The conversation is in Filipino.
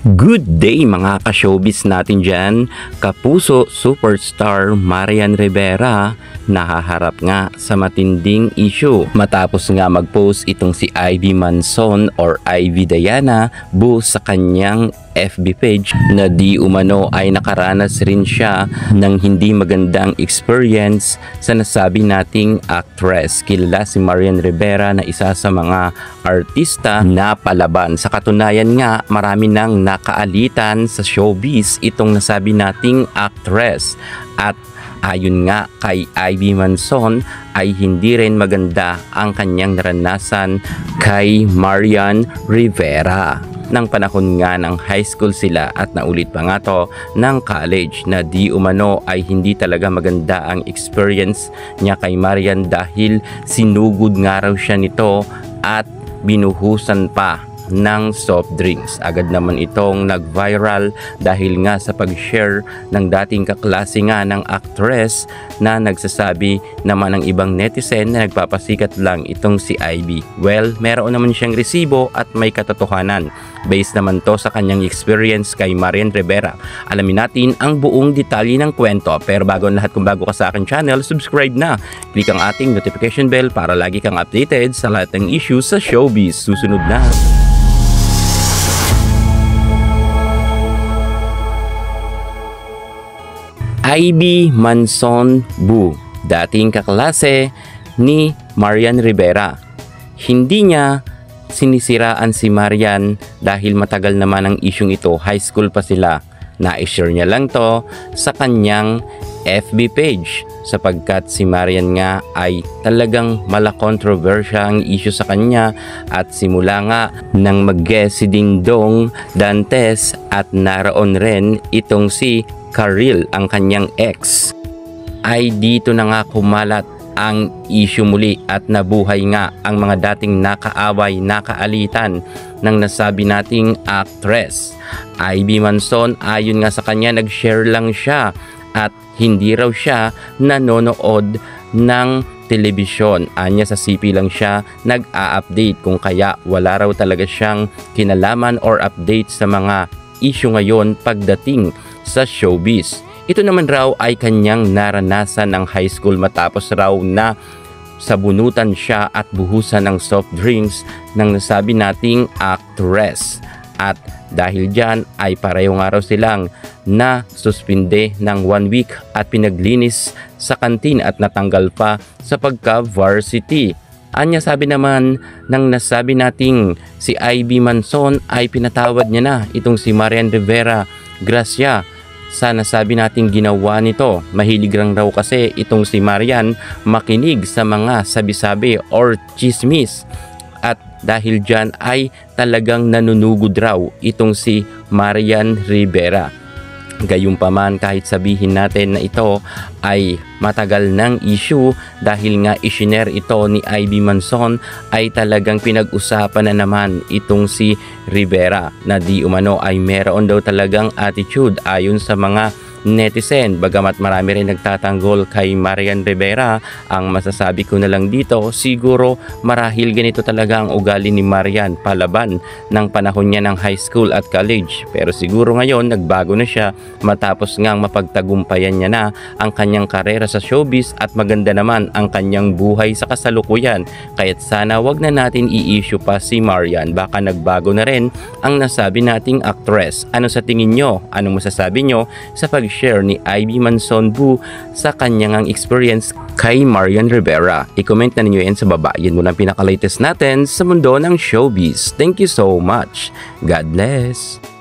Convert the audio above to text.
Good day mga ka-showbiz natin dyan. Kapuso superstar Marian Rivera nahaharap nga sa matinding issue matapos nga mag-post itong si Ivy Manson or Ivy Diana sa kanyang FB page na di umano ay nakaranas rin siya ng hindi magandang experience sa nasabi nating actress. Kilala si Marian Rivera na isa sa mga artista na palaban. Sa katunayan nga, marami nang nakaalitan sa showbiz itong nasabi nating actress. At ayon nga kay Ivy Manson ay hindi rin maganda ang kanyang naranasan kay Marian Rivera. Nang panahon nga ng high school sila at naulit pa nga to ng college na di umano ay hindi talaga maganda ang experience niya kay Marian dahil sinugod nga raw siya nito at binuhusan pa ng soft drinks. Agad naman itong nag-viral dahil nga sa pag-share ng dating kaklase nga ng actress na nagsasabi naman ng ibang netizen na nagpapasikat lang itong si Ivy. Well, meron naman siyang resibo at may katotohanan. Based naman to sa kanyang experience kay Marian Rivera. Alamin natin ang buong detalye ng kwento. Pero bago ang lahat, kung bago ka sa aking channel, subscribe na. Click ang ating notification bell para lagi kang updated sa lahat ng issues sa showbiz. Susunod na. Ivy Manson dating kaklase ni Marian Rivera. Hindi niya sinisiraan si Marian dahil matagal naman ang isyung ito, high school pa sila. Na-share niya lang to sa kanyang FB page sapagkat si Marian nga ay talagang mala-controversial ang issue sa kanya at simula nga nang mag-guest si Dingdong Dantes at naroon rin itong si Karil, ang kanyang ex, ay dito na nga kumalat ang issue muli at nabuhay nga ang mga dating nakaaway, nakaalitan ng nasabi nating actress. Ivy Manson, ayon nga sa kanya, nag-share lang siya at hindi raw siya nanonood ng telebisyon. Anya sa CP lang siya nag-a-update, kung kaya wala raw talaga siyang kinalaman or update sa mga issue ngayon pagdating sa showbiz. Ito naman raw ay kanyang naranasan ng high school matapos raw na sabunutan siya at buhusan ng soft drinks ng nasabi nating actress. At dahil dyan ay pareho nga raw silang na suspinde ng 1 week at pinaglinis sa kantin at natanggal pa sa pagka-varsity. Anya sabi naman ng nasabi nating si Ivy Manson ay pinatawad niya na itong si Marian Rivera grasya sa nasabi nating ginawa nito. Mahilig lang raw kasi itong si Marian makinig sa mga sabi-sabi or chismis at dahil dyan ay talagang nanunugod raw itong si Marian Rivera. Gayunpaman, kahit sabihin natin na ito ay matagal ng issue dahil nga isinare ito ni Ivy Manson, ay talagang pinag-usapan na naman itong si Rivera na di umano ay meron daw talagang attitude ayon sa mga netizen. Bagamat marami rin nagtatanggol kay Marian Rivera, ang masasabi ko na lang dito, siguro marahil ganito talaga ang ugali ni Marian palaban ng panahon niya ng high school at college. Pero siguro ngayon nagbago na siya matapos ngang mapagtagumpayan niya na ang kanyang karera sa showbiz at maganda naman ang kanyang buhay sa kasalukuyan. Kaya't sana wag na natin i-issue pa si Marian, baka nagbago na rin ang nasabi nating actress. Ano sa tingin nyo? Anong masasabi nyo sa pag-share ni Ivy Manson sa kanyang experience kay Marian Rivera? I-comment na ninyo yan sa baba. Yan muna ang pinaka-latest natin sa mundo ng showbiz. Thank you so much. God bless.